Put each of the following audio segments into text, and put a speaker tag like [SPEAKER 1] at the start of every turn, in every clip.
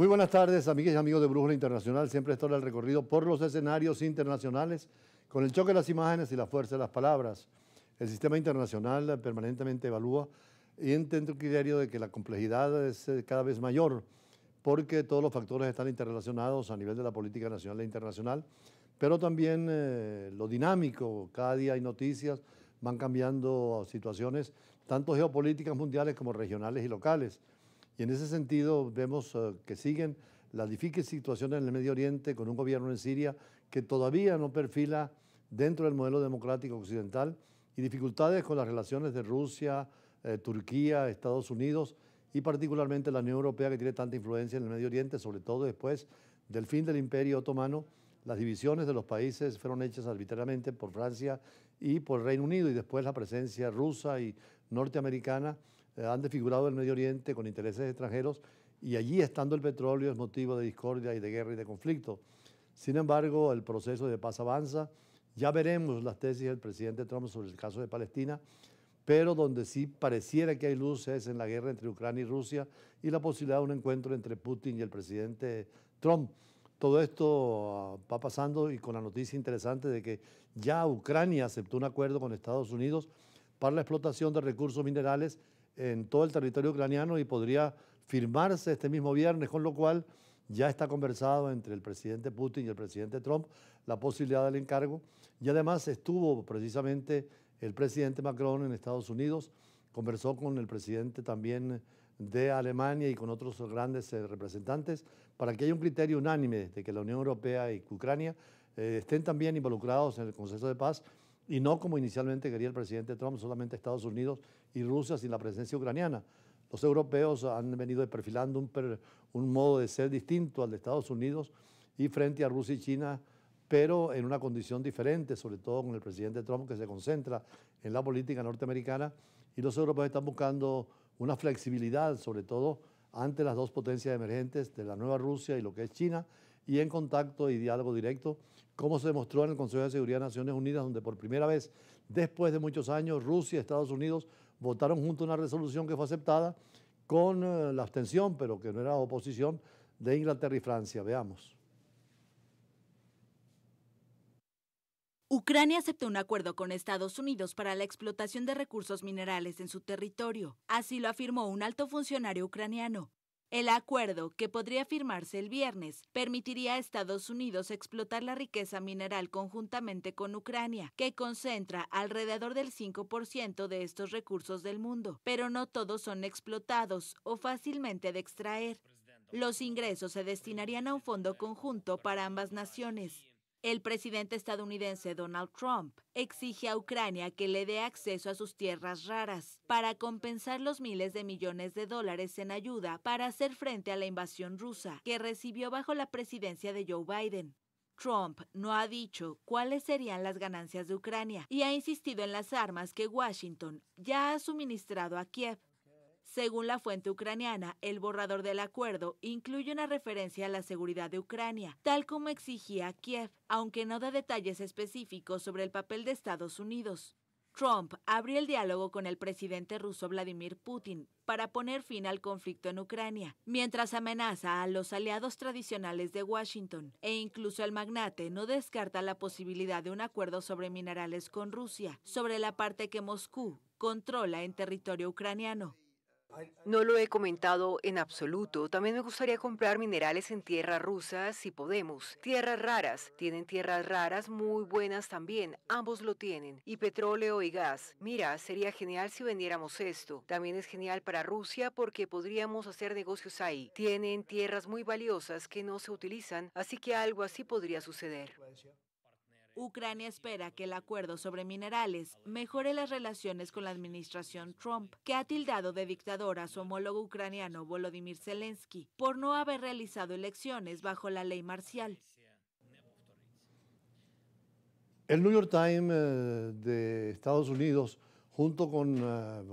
[SPEAKER 1] Muy buenas tardes, amigas y amigos de Brújula Internacional. Siempre estoy el recorrido por los escenarios internacionales con el choque de las imágenes y la fuerza de las palabras. El sistema internacional permanentemente evalúa y entiende el criterio de que la complejidad es cada vez mayor porque todos los factores están interrelacionados a nivel de la política nacional e internacional, pero también lo dinámico, cada día hay noticias, van cambiando situaciones, tanto geopolíticas mundiales como regionales y locales. Y en ese sentido vemos que siguen las difíciles situaciones en el Medio Oriente con un gobierno en Siria que todavía no perfila dentro del modelo democrático occidental y dificultades con las relaciones de Rusia, Turquía, Estados Unidos y particularmente la Unión Europea que tiene tanta influencia en el Medio Oriente, sobre todo después del fin del Imperio Otomano. Las divisiones de los países fueron hechas arbitrariamente por Francia y por el Reino Unido y después la presencia rusa y norteamericana han desfigurado el Medio Oriente con intereses extranjeros y allí estando el petróleo es motivo de discordia y de guerra y de conflicto. Sin embargo, el proceso de paz avanza. Ya veremos las tesis del presidente Trump sobre el caso de Palestina, pero donde sí pareciera que hay luces en la guerra entre Ucrania y Rusia y la posibilidad de un encuentro entre Putin y el presidente Trump. Todo esto va pasando y con la noticia interesante de que ya Ucrania aceptó un acuerdo con Estados Unidos para la explotación de recursos minerales en todo el territorio ucraniano y podría firmarse este mismo viernes, con lo cual ya está conversado entre el presidente Putin y el presidente Trump la posibilidad del encargo. Y además estuvo precisamente el presidente Macron en Estados Unidos, conversó con el presidente también de Alemania y con otros grandes representantes para que haya un criterio unánime de que la Unión Europea y Ucrania estén también involucrados en el Consejo de Paz y no como inicialmente quería el presidente Trump, solamente Estados Unidos y Rusia sin la presencia ucraniana. Los europeos han venido perfilando un modo de ser distinto al de Estados Unidos y frente a Rusia y China, pero en una condición diferente, sobre todo con el presidente Trump que se concentra en la política norteamericana y los europeos están buscando una flexibilidad, sobre todo ante las dos potencias emergentes de la nueva Rusia y lo que es China, y en contacto y diálogo directo, como se demostró en el Consejo de Seguridad de Naciones Unidas, donde por primera vez, después de muchos años, Rusia y Estados Unidos votaron juntos una resolución que fue aceptada con la abstención, pero que no era oposición, de Inglaterra y Francia. Veamos.
[SPEAKER 2] Ucrania aceptó un acuerdo con Estados Unidos para la explotación de recursos minerales en su territorio. Así lo afirmó un alto funcionario ucraniano. El acuerdo, que podría firmarse el viernes, permitiría a Estados Unidos explotar la riqueza mineral conjuntamente con Ucrania, que concentra alrededor del 5% de estos recursos del mundo, pero no todos son explotados o fácilmente de extraer. Los ingresos se destinarían a un fondo conjunto para ambas naciones. El presidente estadounidense Donald Trump exige a Ucrania que le dé acceso a sus tierras raras para compensar los miles de millones de dólares en ayuda para hacer frente a la invasión rusa que recibió bajo la presidencia de Joe Biden. Trump no ha dicho cuáles serían las ganancias de Ucrania y ha insistido en las armas que Washington ya ha suministrado a Kiev. Según la fuente ucraniana, el borrador del acuerdo incluye una referencia a la seguridad de Ucrania, tal como exigía Kiev, aunque no da detalles específicos sobre el papel de Estados Unidos. Trump abrió el diálogo con el presidente ruso Vladimir Putin para poner fin al conflicto en Ucrania, mientras amenaza a los aliados tradicionales de Washington, e incluso el magnate no descarta la posibilidad de un acuerdo sobre minerales con Rusia, sobre la parte que Moscú controla en territorio ucraniano.
[SPEAKER 3] No lo he comentado en absoluto. También me gustaría comprar minerales en tierras rusas si podemos. Tierras raras. Tienen tierras raras muy buenas también. Ambos lo tienen. Y petróleo y gas. Mira, sería genial si vendiéramos esto. También es genial para Rusia porque podríamos hacer negocios ahí. Tienen tierras muy valiosas que no se utilizan, así que algo así podría suceder.
[SPEAKER 2] Ucrania espera que el acuerdo sobre minerales mejore las relaciones con la administración Trump, que ha tildado de dictador a su homólogo ucraniano Volodymyr Zelensky por no haber realizado elecciones bajo la ley marcial.
[SPEAKER 1] El New York Times de Estados Unidos, junto con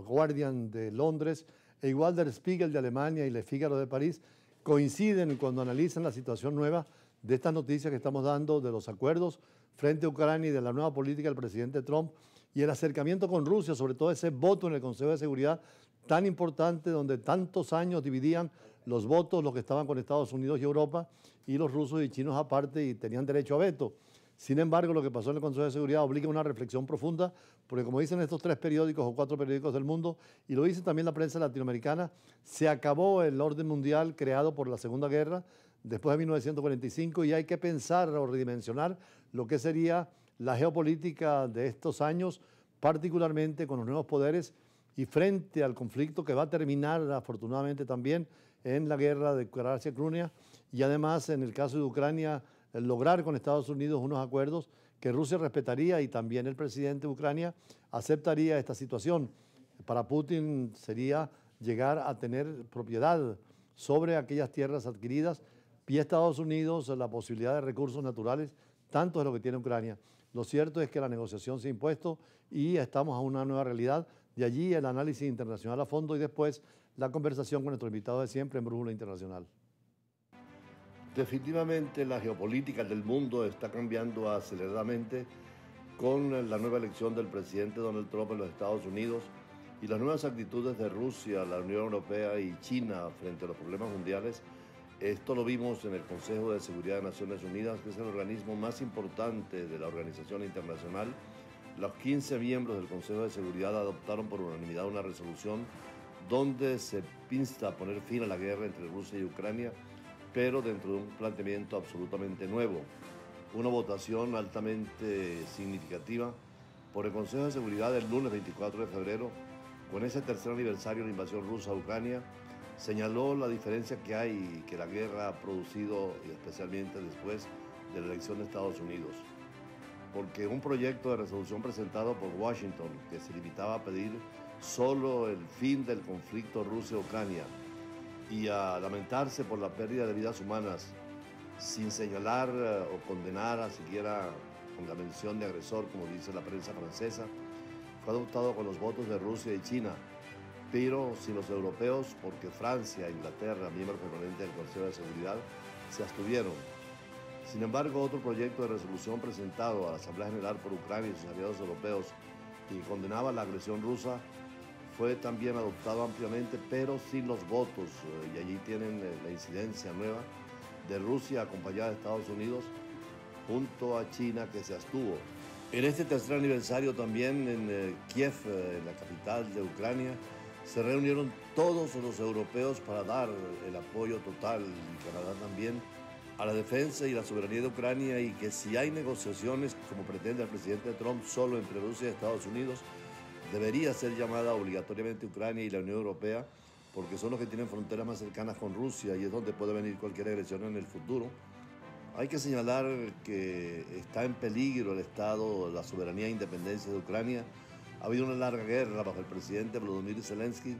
[SPEAKER 1] Guardian de Londres, e igual Der Spiegel de Alemania y Le Figaro de París, coinciden cuando analizan la situación nueva de estas noticias que estamos dando de los acuerdos frente a Ucrania y de la nueva política del presidente Trump y el acercamiento con Rusia, sobre todo ese voto en el Consejo de Seguridad tan importante donde tantos años dividían los votos, los que estaban con Estados Unidos y Europa, y los rusos y chinos aparte, y tenían derecho a veto. Sin embargo, lo que pasó en el Consejo de Seguridad obliga a una reflexión profunda, porque como dicen estos 3 periódicos o 4 periódicos del mundo, y lo dice también la prensa latinoamericana, se acabó el orden mundial creado por la Segunda Guerra, después de 1945, y hay que pensar o redimensionar lo que sería la geopolítica de estos años, particularmente con los nuevos poderes y frente al conflicto que va a terminar afortunadamente también en la guerra de Croacia-Ucrania, y además en el caso de Ucrania lograr con Estados Unidos unos acuerdos que Rusia respetaría y también el presidente de Ucrania aceptaría esta situación. Para Putin sería llegar a tener propiedad sobre aquellas tierras adquiridas y Estados Unidos la posibilidad de recursos naturales, tanto de lo que tiene Ucrania. Lo cierto es que la negociación se ha impuesto y estamos a una nueva realidad. De allí el análisis internacional a fondo y después la conversación con nuestro invitado de siempre en Brújula Internacional.
[SPEAKER 4] Definitivamente la geopolítica del mundo está cambiando aceleradamente con la nueva elección del presidente Donald Trump en los Estados Unidos y las nuevas actitudes de Rusia, la Unión Europea y China frente a los problemas mundiales. Esto lo vimos en el Consejo de Seguridad de Naciones Unidas, que es el organismo más importante de la organización internacional. Los 15 miembros del Consejo de Seguridad adoptaron por unanimidad una resolución donde se insta a poner fin a la guerra entre Rusia y Ucrania, pero dentro de un planteamiento absolutamente nuevo. Una votación altamente significativa por el Consejo de Seguridad del lunes 24 de febrero, con ese tercer aniversario de la invasión rusa a Ucrania, señaló la diferencia que hay que la guerra ha producido, y especialmente después de la elección de Estados Unidos. Porque un proyecto de resolución presentado por Washington, que se limitaba a pedir solo el fin del conflicto Rusia-Ucrania y a lamentarse por la pérdida de vidas humanas, sin señalar o condenar a siquiera con la mención de agresor, como dice la prensa francesa, fue adoptado con los votos de Rusia y China, pero sin los europeos, porque Francia e Inglaterra, miembros permanentes del Consejo de Seguridad, se abstuvieron. Sin embargo, otro proyecto de resolución presentado a la Asamblea General por Ucrania y sus aliados europeos y que condenaba la agresión rusa fue también adoptado ampliamente, pero sin los votos, y allí tienen la incidencia nueva de Rusia acompañada de Estados Unidos junto a China, que se abstuvo. En este tercer aniversario también en Kiev, en la capital de Ucrania, se reunieron todos los europeos para dar el apoyo total, y Canadá también, a la defensa y la soberanía de Ucrania, y que si hay negociaciones, como pretende el presidente Trump, solo entre Rusia y Estados Unidos, debería ser llamada obligatoriamente Ucrania y la Unión Europea, porque son los que tienen fronteras más cercanas con Rusia y es donde puede venir cualquier agresión en el futuro. Hay que señalar que está en peligro el Estado, la soberanía e independencia de Ucrania. Ha habido una larga guerra bajo el presidente Volodymyr Zelensky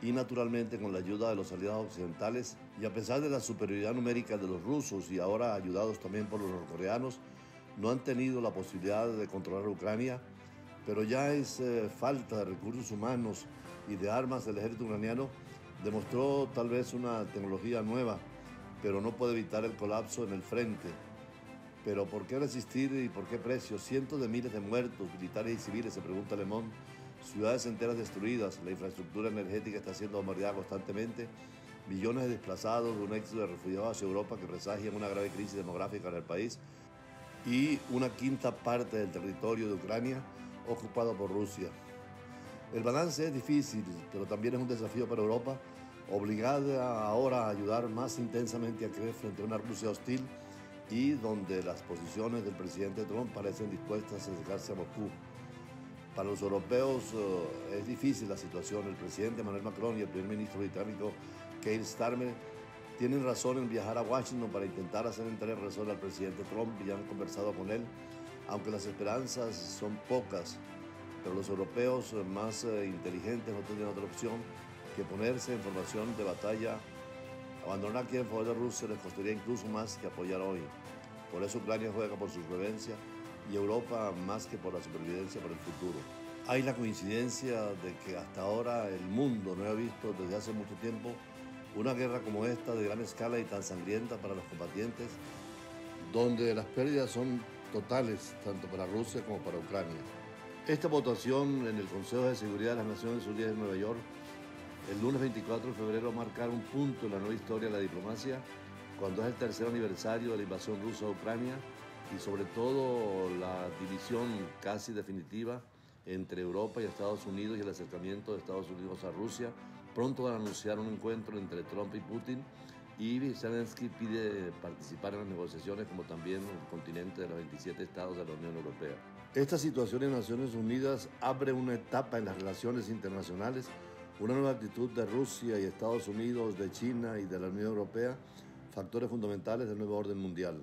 [SPEAKER 4] y naturalmente con la ayuda de los aliados occidentales, y a pesar de la superioridad numérica de los rusos y ahora ayudados también por los norcoreanos, no han tenido la posibilidad de controlar Ucrania, pero ya es falta de recursos humanos y de armas. El ejército ucraniano demostró tal vez una tecnología nueva, pero no puede evitar el colapso en el frente. Pero ¿por qué resistir y por qué precio? Cientos de miles de muertos, militares y civiles, se pregunta Le Monde. Ciudades enteras destruidas, la infraestructura energética está siendo bombardeada constantemente, millones de desplazados, un éxodo de refugiados hacia Europa que presagian una grave crisis demográfica en el país, y una quinta parte del territorio de Ucrania ocupado por Rusia. El balance es difícil, pero también es un desafío para Europa, obligada ahora a ayudar más intensamente a Kiev frente a una Rusia hostil y donde las posiciones del presidente Trump parecen dispuestas a acercarse a Moscú. Para los europeos es difícil la situación. El presidente Emmanuel Macron y el primer ministro británico Keir Starmer tienen razón en viajar a Washington para intentar hacer entrar razón al presidente Trump, y han conversado con él, aunque las esperanzas son pocas. Pero los europeos más inteligentes no tienen otra opción que ponerse en formación de batalla. Abandonar Kiev en favor de Rusia les costaría incluso más que apoyar hoy. Por eso Ucrania juega por su supervivencia y Europa más que por la supervivencia para el futuro. Hay la coincidencia de que hasta ahora el mundo no ha visto desde hace mucho tiempo una guerra como esta, de gran escala y tan sangrienta para los combatientes, donde las pérdidas son totales tanto para Rusia como para Ucrania. Esta votación en el Consejo de Seguridad de las Naciones Unidas en Nueva York El lunes 24 de febrero marcará un punto en la nueva historia de la diplomacia, cuando es el tercer aniversario de la invasión rusa a Ucrania y sobre todo la división casi definitiva entre Europa y Estados Unidos y el acercamiento de Estados Unidos a Rusia. Pronto van a anunciar un encuentro entre Trump y Putin y Zelensky pide participar en las negociaciones como también el continente de los 27 estados de la Unión Europea. Esta situación en Naciones Unidas abre una etapa en las relaciones internacionales, una nueva actitud de Rusia y Estados Unidos, de China y de la Unión Europea, factores fundamentales del nuevo orden mundial.